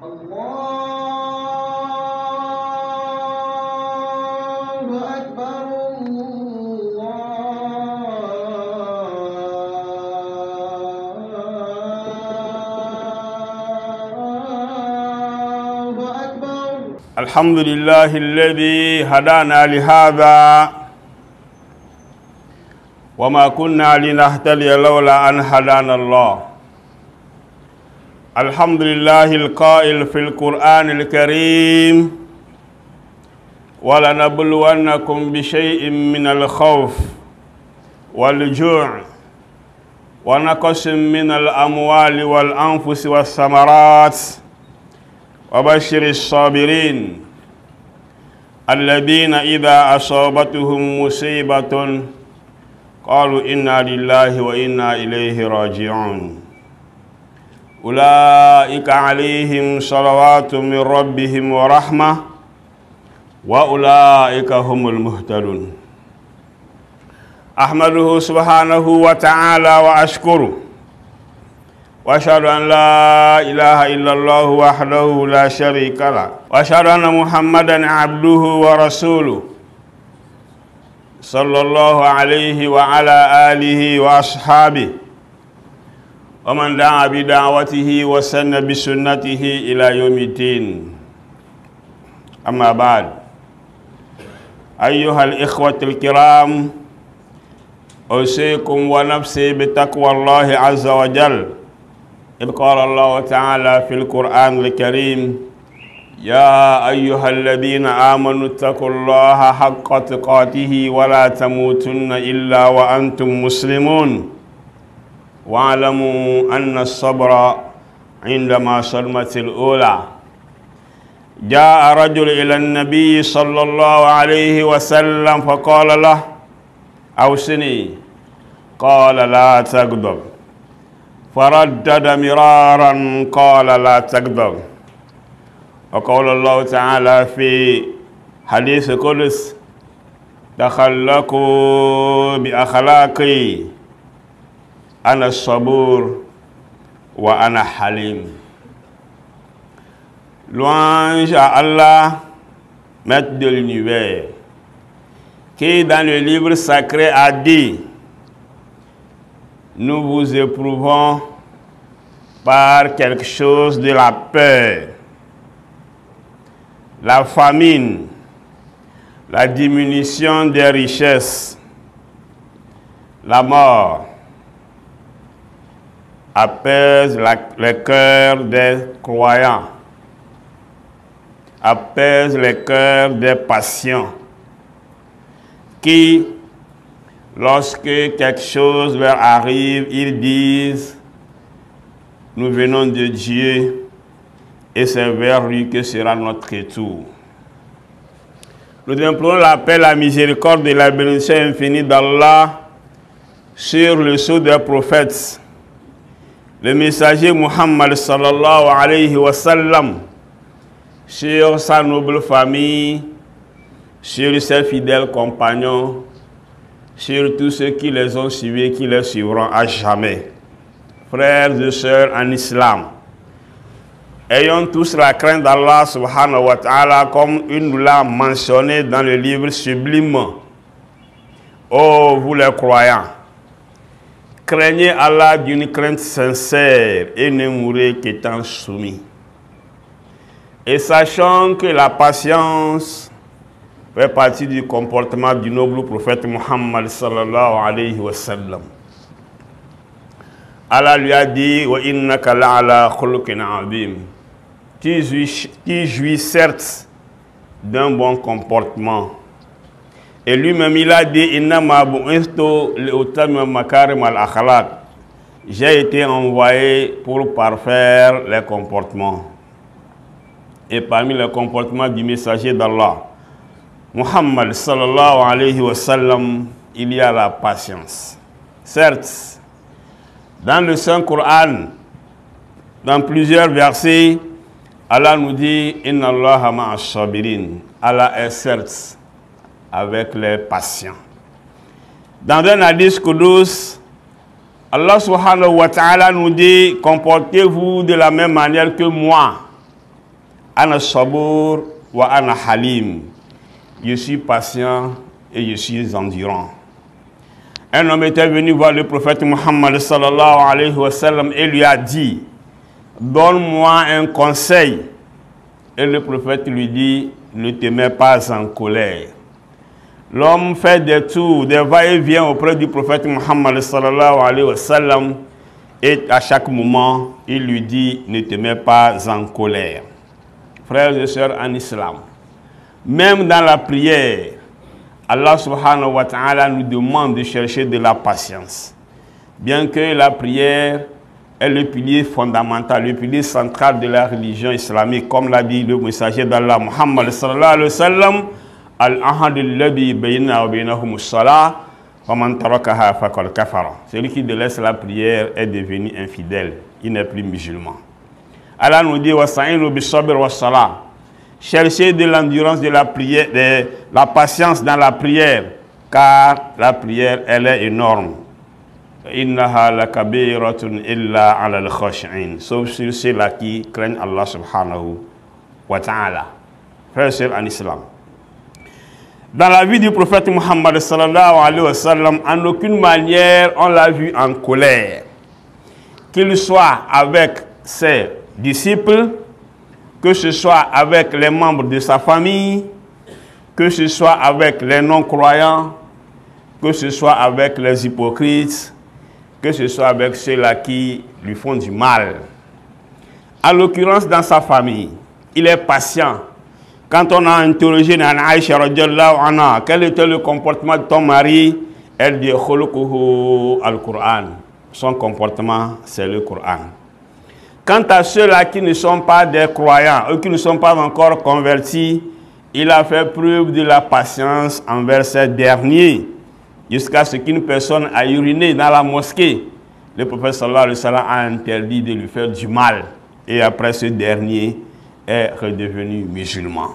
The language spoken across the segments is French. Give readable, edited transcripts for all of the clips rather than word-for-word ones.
الحمد لله الذي هدانا لهذا وما كنا لنهتدي لولا أن هدانا الله. الحمد لله القائل في القرآن الكريم: ولنبلونكم بشيء من الخوف والجوع ونقص من الأموال والأنفس والثمرات وبشر الصابرين الذين إذا أصابتهم مصيبة قالوا إنا لله وإنا إليه راجعون. أولئك عليهم صلوات من ربهم ورحمة وأولئك هم المهتدون. أحمده سبحانه وتعالى وأشكره، وأشهد أن لا إله إلا الله وحده لا شريك له، وأشهد أن محمدا عبده ورسوله صلى الله عليه وعلى آله وأصحابه ومن دعا بدعوته وسن بسنته إلى يوم الدين. أما بعد، أيها الإخوة الكرام، أوصيكم ونفسي بتقوى الله عز وجل، إذ قال الله تعالى في القرآن الكريم: يا أيها الذين آمنوا اتقوا الله حق تقاته ولا تموتن إلا وأنتم مسلمون واعلموا أن الصبر عندما صدمت الأولى. جاء رجل إلى النبي صلى الله عليه وسلم فقال له: أوصني. قال: لا تغضب. فردد مرارا قال: لا تغضب. وقال الله تعالى في حديث القدس: تخلقوا بأخلاقي أنا الصبور وأنا حليم. Louange à Allah, maître de l'univers, qui dans le livre sacré a dit: nous vous éprouvons par quelque chose de la peur, la famine, la diminution des richesses, la mort. Apaise les cœurs des croyants, apaise les cœurs des patients, qui, lorsque quelque chose leur arrive, ils disent: nous venons de Dieu et c'est vers lui que sera notre retour. Nous implorons la paix, la miséricorde et la bénédiction infinie d'Allah sur le sceau des prophètes, le messager Muhammad sallallahu alayhi wa sallam, sur sa noble famille, sur ses fidèles compagnons, sur tous ceux qui les ont suivis et qui les suivront à jamais. Frères et sœurs en islam, ayons tous la crainte d'Allah subhanahu wa ta'ala, comme il nous l'a mentionné dans le livre sublime. Ô vous les croyants, craignez Allah d'une crainte sincère et ne mourrez qu'étant soumis. Et sachant que la patience fait partie du comportement du noble prophète Muhammad sallallahu alayhi wa sallam. Allah lui a dit: wa innaka la'ala khuluqin azim. Tu jouis certes d'un bon comportement. Et lui-même il a dit: innama bu'ithtu li'utammima makarim al-akhlaq. J'ai été envoyé pour parfaire les comportements. Et parmi les comportements du messager d'Allah, Muhammad sallallahu alayhi wa sallam, il y a la patience. Certes, dans le Saint-Coran, dans plusieurs versets, Allah nous dit: Inna Allaha ma'as sabirin. Allah est certes avec les patients. Dans un hadith Qudus, Allah subhanahu wa ta'ala nous dit: comportez-vous de la même manière que moi. Ana sabur wa ana halim. Je suis patient et je suis endurant. Un homme était venu voir le prophète Muhammad sallallahu alayhi wa sallam et lui a dit, donne-moi un conseil. Et le prophète lui dit, ne te mets pas en colère. L'homme fait des tours, des va-et-vient auprès du prophète Muhammad sallallahu alayhi wa sallam et à chaque moment, il lui dit, ne te mets pas en colère. Frères et sœurs en islam, même dans la prière, Allah subhanahu wa ta'ala nous demande de chercher de la patience. Bien que la prière est le pilier fondamental, le pilier central de la religion islamique, comme l'a dit le messager d'Allah, Muhammad sallallahu alayhi wa sallam, Al-ahadul ladhi bayna wa baynahum as-salah, wa man tarakaha faqad kafara. Celui qui délaisse la prière est devenu infidèle, il n'est plus musulman. Allah nous dit, wasta'inu bis-sabr was-salah. Cherchez de l'endurance de la prière, de la patience dans la prière, car la prière, elle est énorme. Innaha lakabiratun illa ala al-khashi'in. Sauf sur ceux-là qui craignent Allah subhanahu wa ta'ala. Frères et sœurs en islam. Dans la vie du prophète Muhammad sallallahu alayhi wa sallam, en aucune manière on l'a vu en colère. Qu'il soit avec ses disciples, que ce soit avec les membres de sa famille, que ce soit avec les non-croyants, que ce soit avec les hypocrites, que ce soit avec ceux-là qui lui font du mal. En l'occurrence, dans sa famille, il est patient. Quand on a interrogé Nana Aïcha radiallahu anha, quel était le comportement de ton mari, elle dit khuluquhu al-Qur'an. Son comportement, c'est le Coran. Quant à ceux-là qui ne sont pas des croyants, eux qui ne sont pas encore convertis, il a fait preuve de la patience envers ces derniers, jusqu'à ce qu'une personne a uriné dans la mosquée. Le prophète sallallahu alayhi wa sallam a interdit de lui faire du mal. Et après, ce dernier est redevenu musulman.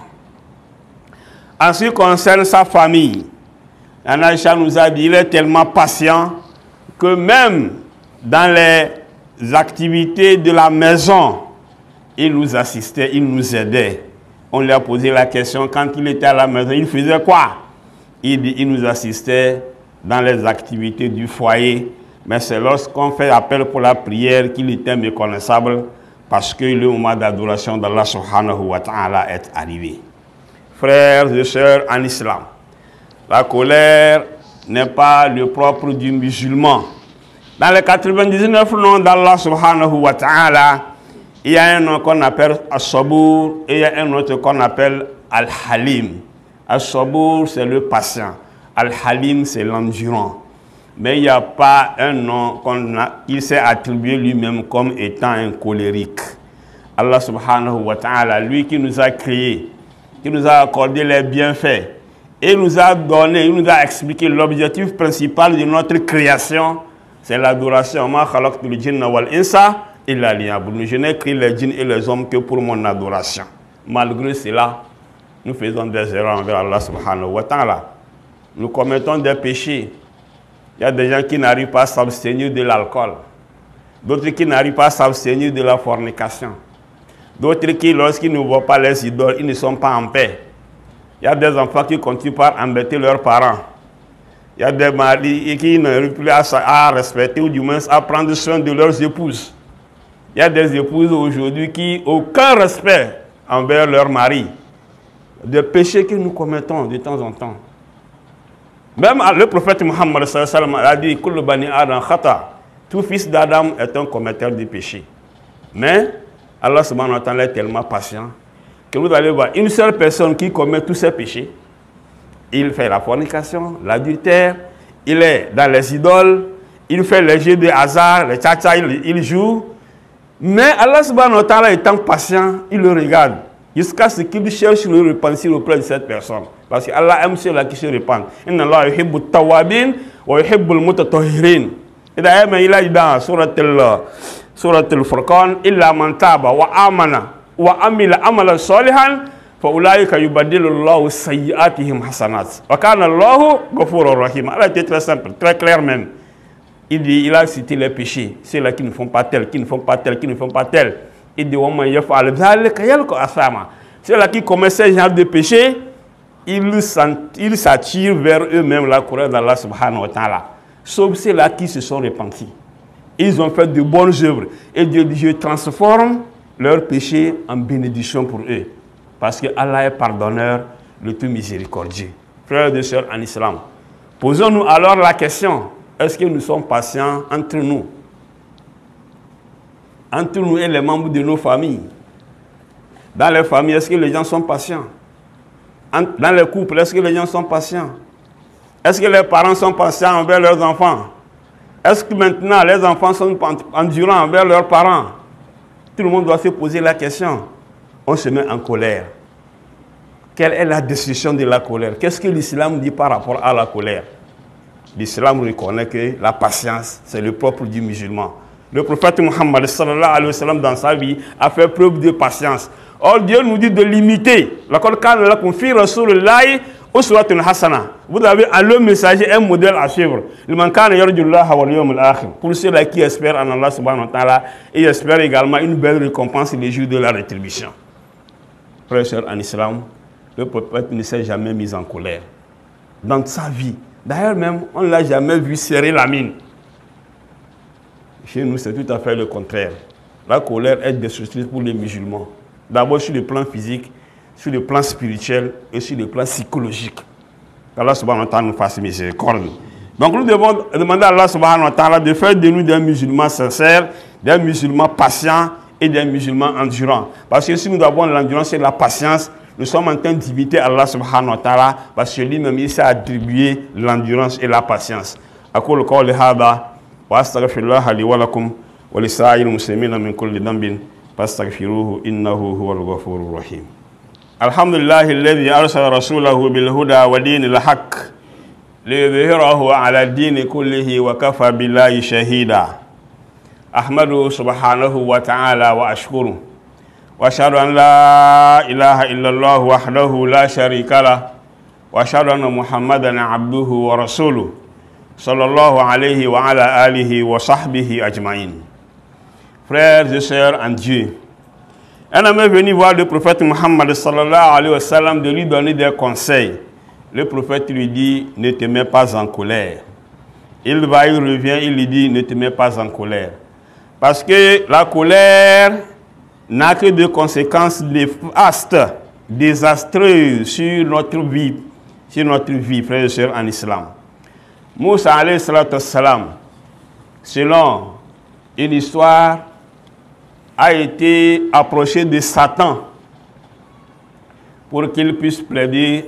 En ce qui concerne sa famille, Nana Aïcha nous a dit, il est tellement patient que même dans les activités de la maison, il nous assistait, il nous aidait. On lui a posé la question, quand il était à la maison, il faisait quoi? Il dit, il nous assistait dans les activités du foyer, mais c'est lorsqu'on fait appel pour la prière qu'il était méconnaissable, parce que le moment d'adoration d'Allah subhanahu wa ta'ala est arrivé. Frères et sœurs en islam, la colère n'est pas le propre du musulman. Dans les 99 noms d'Allah subhanahu wa ta'ala, il y a un nom qu'on appelle As-Sabour et il y a un autre qu'on appelle Al-Halim. As-Sabour, c'est le patient. Al-Halim, c'est l'endurant. Mais il n'y a pas un nom qu'il s'est attribué lui-même comme étant un colérique. Allah subhanahu wa ta'ala, lui qui nous a créés, qui nous a accordé les bienfaits, et nous a donné, il nous a expliqué l'objectif principal de notre création, c'est l'adoration. Je n'ai créé les djinns et les hommes que pour mon adoration. Malgré cela, nous faisons des erreurs envers Allah subhanahu wa ta'ala. Nous commettons des péchés. Il y a des gens qui n'arrivent pas à s'abstenir de l'alcool. D'autres qui n'arrivent pas à s'abstenir de la fornication. D'autres qui, lorsqu'ils ne voient pas les idoles, ils ne sont pas en paix. Il y a des enfants qui continuent par embêter leurs parents. Il y a des maris qui n'arrivent plus à respecter ou du moins à prendre soin de leurs épouses. Il y a des épouses aujourd'hui qui n'ont aucun respect envers leur mari. Des péchés que nous commettons de temps en temps. Même le prophète Muhammad sallallahu alayhi wa sallam a dit « Kullu bani Adam khata ». Tout fils d'Adam est un commetteur de péché. Mais Allah subhanahu wa ta'ala est tellement patient que vous allez voir une seule personne qui commet tous ces péchés. Il fait la fornication, l'adultère, il est dans les idoles, il fait les jeux de hasard, les tcha-tcha, il joue. Mais Allah subhanahu wa ta'ala étant patient, il le regarde jusqu'à ce qu'il cherche le repentir auprès de cette personne. Parce que Allah aime ceux-là qui se répandent. Inna Allah yuhibbu tawabin wa yuhibbu al-mutatahhirin. Et d'ailleurs, il a dit dans Surat al-Furqan, illa man taba wa amana wa amila amalan salihan fa ulaika yubaddilu Allahu sayyi'atihim hasanat. Wa kana Allahu ghafurur rahim. Allah était très simple, très clair même. Il a cité les péchés, ceux-là qui ne font pas tel, qui ne font pas tel, qui ne font pas tel. Il dit ceux-là qui commettent ce genre de péché, ils s'attirent vers eux-mêmes la colère d'Allah subhanahu wa ta'ala. Sauf ceux-là qui se sont repentis. Ils ont fait de bonnes œuvres. Et Dieu transforme leur péché en bénédiction pour eux. Parce que Allah est pardonneur, le tout miséricordieux. Frères et sœurs en islam, posons-nous alors la question, est-ce que nous sommes patients entre nous? Entre nous et les membres de nos familles. Dans les familles, est-ce que les gens sont patients? Dans les couples, est-ce que les gens sont patients? Est-ce que les parents sont patients envers leurs enfants? Est-ce que maintenant les enfants sont endurants envers leurs parents? Tout le monde doit se poser la question. On se met en colère. Quelle est la décision de la colère? Qu'est-ce que l'islam dit par rapport à la colère? L'islam reconnaît que la patience, c'est le propre du musulman. Le prophète Muhammad sallallahu alayhi wa sallam dans sa vie a fait preuve de patience. Or Dieu nous dit de l'imiter. Vous avez à le messager un modèle à suivre. Pour ceux-là qui espèrent en Allah subhanahu wa ta'ala et espèrent également une belle récompense les jours de la rétribution. Frères et sœurs en islam, le prophète ne s'est jamais mis en colère. Dans sa vie. D'ailleurs même, on ne l'a jamais vu serrer la mine. Chez nous, c'est tout à fait le contraire. La colère est destructrice pour les musulmans. D'abord sur le plan physique, sur le plan spirituel et sur le plan psychologique. Allah subhanahu wa ta'ala nous fasse miséricorde. Donc nous devons demander à Allah subhanahu wa ta'ala de faire de nous des musulmans sincères, des musulmans patients et des musulmans endurants. Parce que si nous avons l'endurance et la patience, nous sommes en train d'imiter Allah subhanahu wa ta'ala parce que lui-même il s'est attribué l'endurance et la patience. أقول قولي هذا وأستغفر الله لي ولكم ولسائر المسلمين من كل ذنب فاستغفروه إنه هو الغفور الرحيم. الحمد لله الذي أرسل رسوله بالهدى ودين الحق ليظهره على الدين كله وكفى بالله شهيدا. أحمده سبحانه وتعالى وأشكره وأشهد أن لا إله إلا الله وحده لا شريك له وأشهد أن محمدا عبده ورسوله صلى الله عليه وعلى آله وصحبه أجمعين. Frères et sœurs en Dieu, un homme est venu voir le prophète Muhammad sallallahu alayhi wa sallam de lui donner des conseils. Le prophète lui dit, ne te mets pas en colère. Il va, il revient, il lui dit, ne te mets pas en colère. Parce que la colère n'a que des conséquences néfastes, désastreuses sur notre vie, frères et sœurs en islam. Moussa alayhi salam, selon une histoire, a été approché de Satan pour qu'il puisse plaider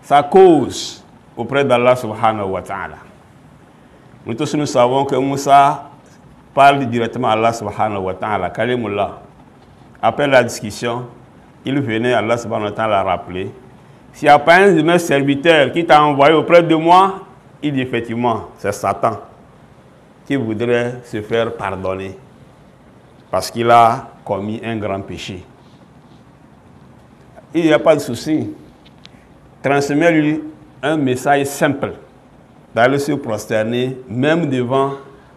sa cause auprès d'Allah subhanahu wa ta'ala. Nous tous nous savons que Moussa parle directement à Allah subhanahu wa ta'ala, Kalimullah. Après la discussion, il venait, Allah subhanahu wa ta'ala rappeler, s'il n'y a pas un de mes serviteurs qui t'a envoyé auprès de moi, il dit effectivement, c'est Satan qui voudrait se faire pardonner parce qu'il a commis un grand péché. Il n'y a pas de souci. Transmets-lui un message simple d'aller se prosterner même devant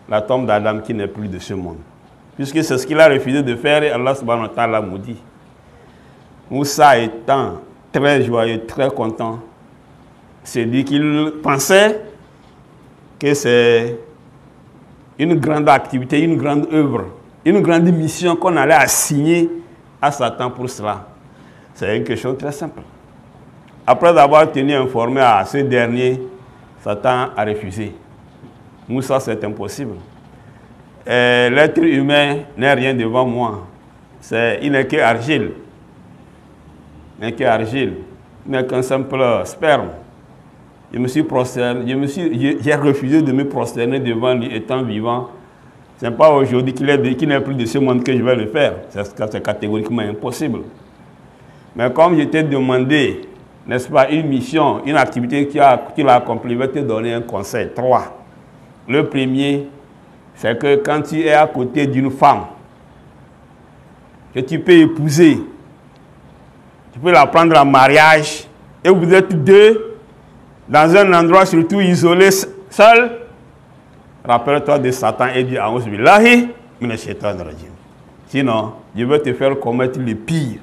la tombe d'Adam qui n'est plus de ce monde. Puisque c'est ce qu'il a refusé de faire et Allah subhanahu wa ta'ala nous dit. Moussa étant très joyeux, très content, s'est dit qu'il pensait que c'est une grande activité, une grande œuvre, une grande mission qu'on allait assigner à Satan pour cela. C'est quelque chose de très simple. Après avoir tenu informé à ce dernier, Satan a refusé. Moussa, c'est impossible. L'être humain n'est rien devant moi. Il n'est que argile. Il n'est que argile. Il n'est qu'un simple sperme. Je me suis prosterné, j'ai refusé de me prosterner devant lui étant vivant. Ce n'est pas aujourd'hui qu'il n'est plus de ce monde que je vais le faire. C'est catégoriquement impossible. Mais comme je t'ai demandé, n'est-ce pas, une mission, une activité qu'il a accomplie, je vais te donner un conseil. 3. Le premier, c'est que quand tu es à côté d'une femme que tu peux épouser, tu peux la prendre en mariage et vous êtes deux dans un endroit surtout isolé, seul, rappelle-toi de Satan et dis A'ouz billahi minash shaitanir rajim. Sinon, Dieu veut te faire commettre le pire.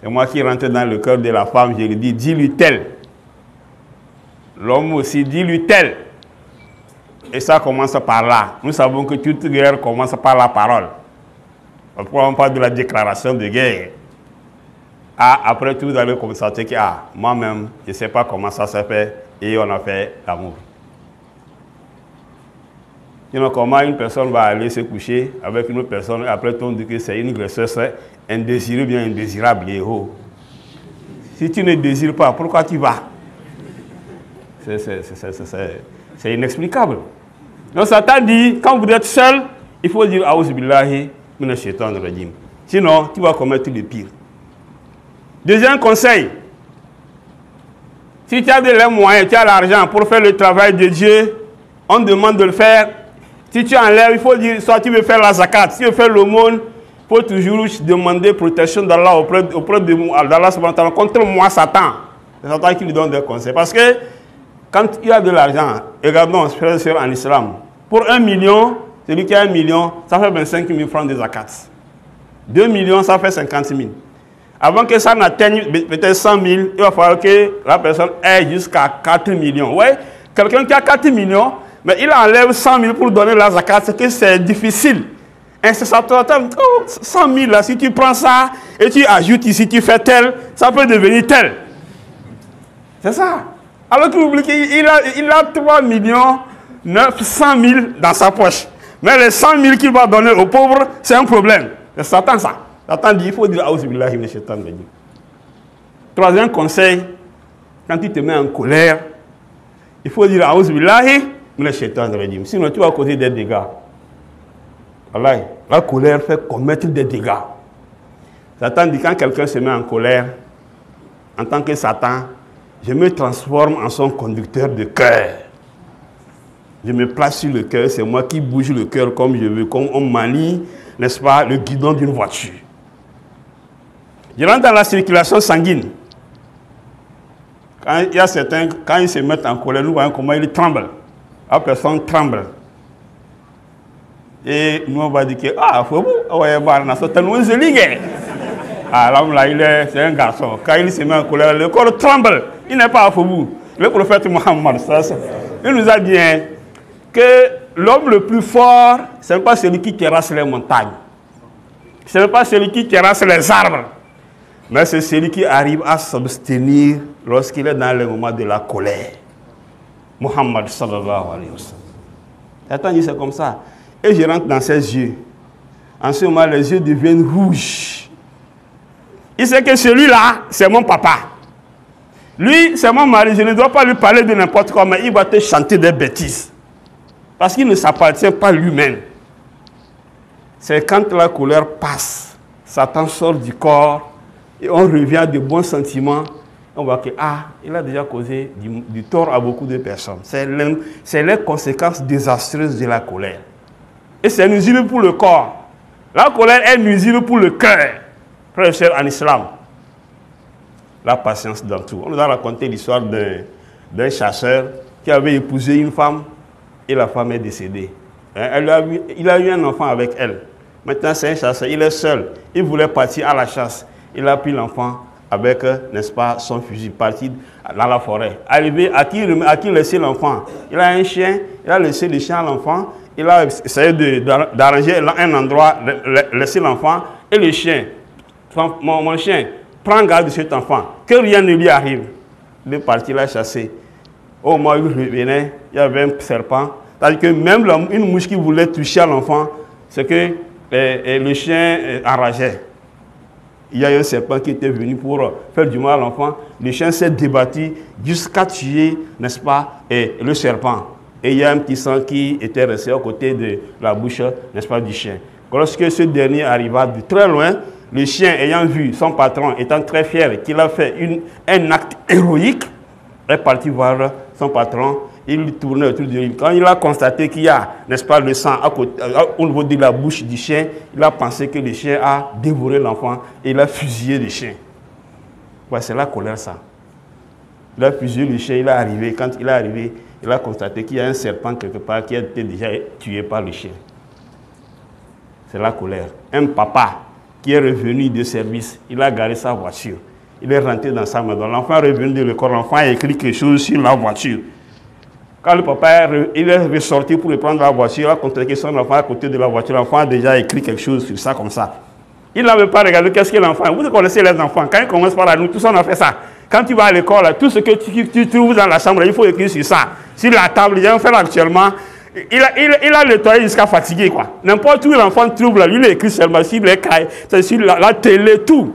C'est moi qui rentre dans le cœur de la femme, je lui dis, dis-lui tel. L'homme aussi, dis-lui tel. Et ça commence par là. Nous savons que toute guerre commence par la parole. Pourquoi on parle de la déclaration de guerre? Ah, après tout, vous allez constater que moi-même, je ne sais pas comment ça se fait, et on a fait l'amour. Sinon, comment une personne va aller se coucher avec une autre personne, et après on dit que c'est une graisseuse indésirée ou bien indésirable. Si tu ne désires pas, pourquoi tu vas? C'est inexplicable. Donc Satan dit, quand vous êtes seul, il faut dire Aouz billahi minash shaitanir rajim. Sinon, tu vas commettre le pire. Deuxième conseil, si tu as des moyens, tu as l'argent pour faire le travail de Dieu, on demande de le faire. Si tu enlèves, il faut dire, soit tu veux faire la zakat, si tu veux faire l'aumône, il faut toujours demander protection d'Allah auprès d'Allah contre moi, Satan. C'est Satan qui lui donne des conseils. Parce que quand il y a de l'argent, regardons, frères et sœurs en islam, pour 1 million, celui qui a 1 million, ça fait 25 000 francs de zakat. 2 millions, ça fait 50 000. Avant que ça n'atteigne peut-être 100 000, il va falloir que la personne ait jusqu'à 4 millions. Oui, quelqu'un qui a 4 millions, mais il enlève 100 000 pour donner la zakat, c'est que c'est difficile. Et c'est ça, 100 000 là, si tu prends ça et tu ajoutes ici, tu fais tel, ça peut devenir tel. C'est ça. Alors que vous oubliez qu'il a 3 900 000 dans sa poche. Mais les 100 000 qu'il va donner aux pauvres, c'est un problème. C'est Satan ça. Satan dit, il faut dire Aouz billahi minash shaitanir rajim. Troisième conseil, quand tu te mets en colère, il faut dire Aouz billahi minash shaitanir rajim. Sinon tu vas causer des dégâts. Voilà. La colère fait commettre des dégâts. Satan dit, quand quelqu'un se met en colère, en tant que Satan, je me transforme en son conducteur de cœur. Je me place sur le cœur, c'est moi qui bouge le cœur comme je veux, comme on manie, n'est-ce pas, le guidon d'une voiture. Je rentre dans la circulation sanguine. Quand il y a certains, quand ils se mettent en colère, nous voyons comment ils tremblent. La personne tremble. Et nous on va dire que, faut vous, ouais, l'homme là, c'est un garçon. Quand il se met en colère, le corps tremble. Il n'est pas à Foubou. Le prophète Mohammed, il nous a dit que l'homme le plus fort, ce n'est pas celui qui terrasse les montagnes. Ce n'est pas celui qui terrasse les arbres. Mais c'est celui qui arrive à s'abstenir lorsqu'il est dans le moment de la colère. Mohammed sallallahu alayhi wa sallam. Attends, c'est comme ça. Et je rentre dans ses yeux. En ce moment, les yeux deviennent rouges. Il sait que celui-là, c'est mon papa. Lui, c'est mon mari. Je ne dois pas lui parler de n'importe quoi, mais il va te chanter des bêtises. Parce qu'il ne s'appartient pas lui-même. C'est quand la colère passe, Satan sort du corps, et on revient à de bons sentiments. On voit que, il a déjà causé du tort à beaucoup de personnes. C'est les conséquences désastreuses de la colère. Et c'est nuisible pour le corps. La colère est nuisible pour le cœur. Frères et sœurs en islam, la patience dans tout. On nous a raconté l'histoire d'un chasseur qui avait épousé une femme et la femme est décédée. Il a eu un enfant avec elle. Maintenant, c'est un chasseur, il est seul. Il voulait partir à la chasse. Il a pris l'enfant avec, n'est-ce pas, son fusil, parti dans la forêt. Arrivé, à qui laisser l'enfant? Il a un chien, il a laissé le chien à l'enfant. Il a essayé d'arranger un endroit, laisser l'enfant et le chien. Mon chien, prends garde de cet enfant, que rien ne lui arrive. Il est parti la chasser. Au moment où il revenait, il y avait un serpent. C'est-à-dire que même une mouche qui voulait toucher à l'enfant, c'est que le chien enrageait. Il y a un serpent qui était venu pour faire du mal à l'enfant. Le chien s'est débattu jusqu'à tuer, n'est-ce pas, le serpent. Et il y a un petit sang qui était resté à côté de la bouche, n'est-ce pas, du chien. Lorsque ce dernier arriva de très loin, le chien ayant vu son patron, étant très fier qu'il a fait un acte héroïque, est parti voir son patron. Il tournait autour de lui. Quand il a constaté qu'il y a, n'est-ce pas, le sang au niveau de la bouche du chien, il a pensé que le chien a dévoré l'enfant et il a fusillé le chien. Ouais, c'est la colère, ça. Il a fusillé le chien, il est arrivé. Quand il est arrivé, il a constaté qu'il y a un serpent quelque part qui a été déjà tué par le chien. C'est la colère. Un papa qui est revenu de service, il a garé sa voiture. Il est rentré dans sa maison. L'enfant est revenu de l'école, l'enfant a écrit quelque chose sur la voiture. Quand le papa il est ressorti pour prendre la voiture, il a constaté son enfant à côté de la voiture. L'enfant a déjà écrit quelque chose sur ça comme ça. Il n'avait pas regardé qu'est-ce que l'enfant. Vous connaissez les enfants. Quand ils commencent par la nuit, tout ça on a fait ça. Quand tu vas à l'école, tout ce que tu trouves dans la chambre, il faut écrire sur ça. Sur la table, il a fait actuellement. Il a nettoyé jusqu'à fatiguer, quoi. N'importe où l'enfant trouve là, lui il écrit seulement sur les cailles, sur la télé, tout.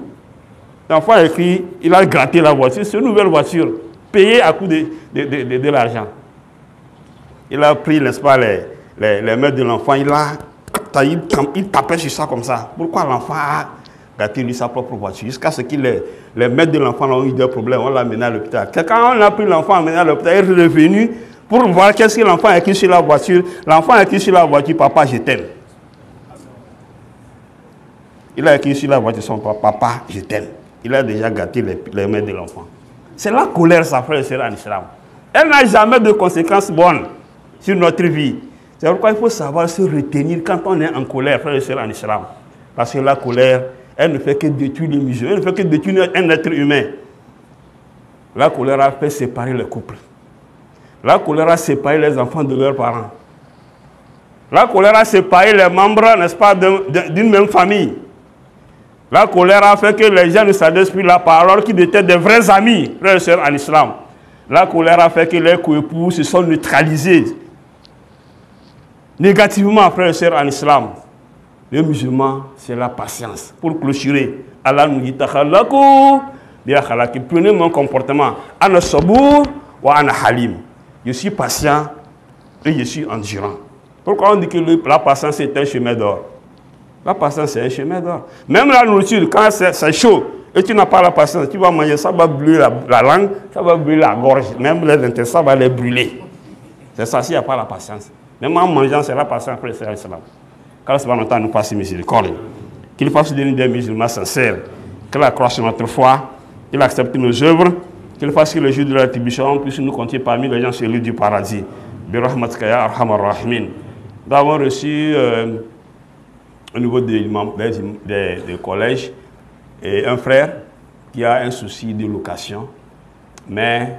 L'enfant a écrit, il a gratté la voiture, c'est une nouvelle voiture, payée à coût de l'argent. Il a pris, n'est-ce pas, les mains de l'enfant, il tapait sur ça comme ça. Pourquoi l'enfant a gâté lui sa propre voiture? Jusqu'à ce que les maîtres de l'enfant ont eu des problèmes, on l'a amené à l'hôpital. Quand on a pris l'enfant, amené à l'hôpital, il est revenu pour voir qu'est-ce que l'enfant a écrit sur la voiture. L'enfant a écrit sur la voiture, papa, je t'aime. Il a écrit sur la voiture, son papa, je t'aime. Il a déjà gâté les mains de l'enfant. C'est la colère, ça, frère et sœur en islam. Elle n'a jamais de conséquences bonnes sur notre vie. C'est pourquoi il faut savoir se retenir quand on est en colère, frère et sœur en islam. Parce que la colère, elle ne fait que détruire les musulmans, elle ne fait que détruire un être humain. La colère a fait séparer les couples. La colère a séparé les enfants de leurs parents. La colère a séparé les membres, n'est-ce pas, d'une même famille. La colère a fait que les gens ne s'adressent plus la parole, qu'ils étaient des vrais amis, frères et sœurs en islam. La colère a fait que les coépoux se sont neutralisés négativement, frères et sœurs en islam. Les musulmans, c'est la patience. Pour clôturer, Allah nous dit prenez mon comportement. Ana sabour wa ana halim. Je suis patient et je suis endurant. Pourquoi on dit que la patience est un chemin d'or? La patience, c'est un chemin d'or. Même la nourriture, quand c'est chaud et tu n'as pas la patience, tu vas manger, ça va brûler la langue, ça va brûler la gorge, même les intestins, ça va les brûler. C'est ça, s'il n'y a pas la patience. Même en mangeant, c'est la patience après c'est l'islam. Qu'Allah subhanahu wa ta'ala nous fasse miséricorde. Qu'il fasse de nous des musulmans sincères. Qu'il accroisse notre foi, qu'il accepte nos œuvres, qu'il fasse que le jour de la rétribution puisse nous compter parmi les gens sur l'île du paradis. Birahmatika ya arhamar rahimin. Nous avons reçu au niveau des collèges et un frère qui a un souci de location. Mais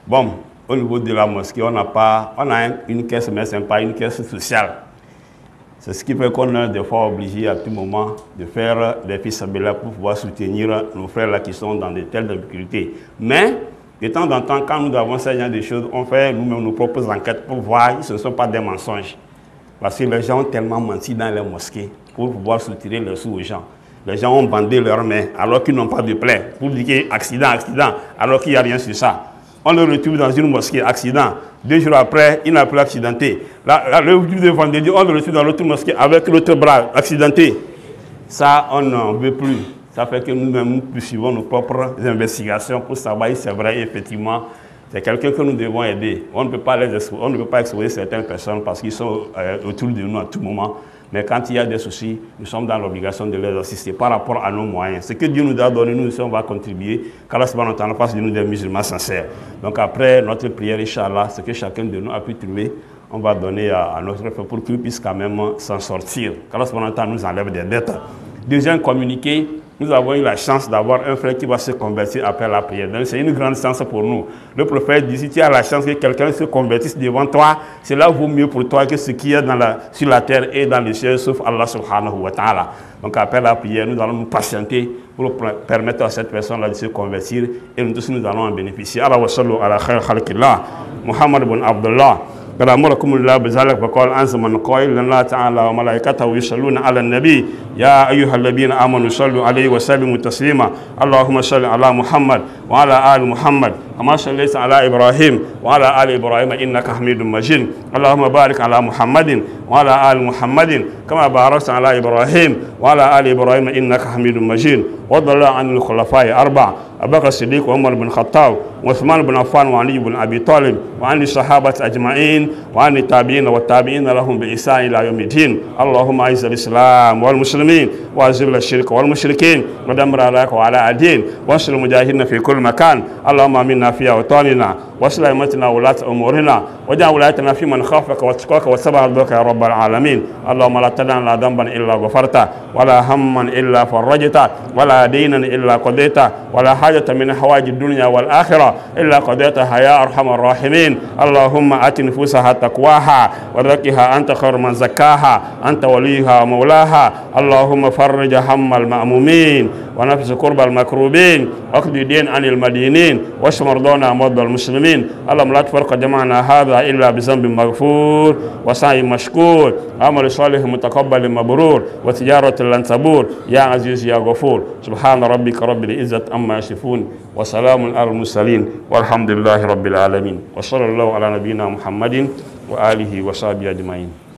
bon, au niveau de la mosquée, on a une caisse, mais ce n'est pas une caisse sociale. C'est ce qui fait qu'on est des fois obligé à tout moment de faire des fils abélas pour pouvoir soutenir nos frères là qui sont dans de telles difficultés. Mais de temps en temps, quand nous avons ce genre de choses, on fait nous-mêmes nos propres enquêtes pour voir si ce ne sont pas des mensonges. Parce que les gens ont tellement menti dans les mosquées pour pouvoir soutirer les sous aux gens. Les gens ont bandé leurs mains alors qu'ils n'ont pas de plaie. Pour dire accident, alors qu'il n'y a rien sur ça. On le retrouve dans une mosquée, accident. 2 jours après, il n'a plus accidenté. Le jour de vendredi, on le retrouve dans l'autre mosquée avec l'autre bras accidenté. Ça, on n'en veut plus. Ça fait que nous-mêmes, nous poursuivons nos propres investigations pour savoir si c'est vrai, effectivement, c'est quelqu'un que nous devons aider. On ne peut pas exposer certaines personnes parce qu'ils sont autour de nous à tout moment. Mais quand il y a des soucis, nous sommes dans l'obligation de les assister par rapport à nos moyens. Ce que Dieu nous a donné, nous on va contribuer, qu'Allah subhanahu wa ta'ala fasse de nous des musulmans sincères. Donc après notre prière, Inch'Allah, ce que chacun de nous a pu trouver, on va donner à notre frère pour qu'il puisse quand même s'en sortir. Qu'Allah subhanahu wa ta'ala nous enlève des dettes. Deuxième communiqué, nous avons eu la chance d'avoir un frère qui va se convertir après la prière. Donc c'est une grande chance pour nous. Le prophète dit, si tu as la chance que quelqu'un se convertisse devant toi, cela vaut mieux pour toi que ce qui est sur la terre et dans le ciel, sauf Allah subhanahu wa ta'ala. Donc après la prière, nous allons nous patienter pour permettre à cette personne-là de se convertir et nous tous nous allons en bénéficier. Allah wa sallu ala khair khalqillah, Muhammad ibn Abdullah. قد أمركم الله بذلك فقال أنزل من قائل الله تعالى وملائكته يصلون على النبي يا أيها الذين آمنوا صلوا عليه وسلموا تسليما اللهم صل على محمد وعلى آل محمد كما صليت على إبراهيم وعلى آل إبراهيم إنك حميد مجيد اللهم بارك على محمد وعلى آل محمد كما باركت على إبراهيم وعلى آل إبراهيم إنك حميد مجيد وارض الله عن الخلفاء أربعة أبو بكر الصديق وعمر بن الخطاب وعثمان بن عفان وعلي بن أبي طالب وعن الصحابة أجمعين وعن التابعين والتابعين لهم بإحسان إلى يوم الدين اللهم أعز الإسلام والمسلمين وأذل الشرك والمشركين ودمر عليك وعلى الدين وانصر المجاهدين في كل مكان اللهم آمين آمنا في أوطاننا واصلح أئمتنا وولاة أمورنا واجعل ولايتنا في من خافك واتقاك واتبع رضاك يا رب العالمين. اللهم لا تدع لنا ذنبا إلا غفرته ولا هما إلا فرجته ولا دينا إلا قضيته ولا حاجة من حوائج الدنيا والآخرة إلا قضيتها يا أرحم الراحمين. اللهم آت نفوسها تقواها وزكها أنت خير من زكاها أنت وليها ومولاها. اللهم فرج هم المأمومين ونفس كرب المكروبين واقض دين عن المدينين واشف مرضانا مرضى المسلمين. اللهم لا تفرق جمعنا هذا إلا بذنب مغفور وسعي مشكور عمل صالح متقبل مبرور وتجارة لن تبور يا عزيز يا غفور. سبحان ربك رب العزة عما يصفون وسلام على المرسلين والحمد لله رب العالمين وصلى الله على نبينا محمد وآله وصحبه أجمعين.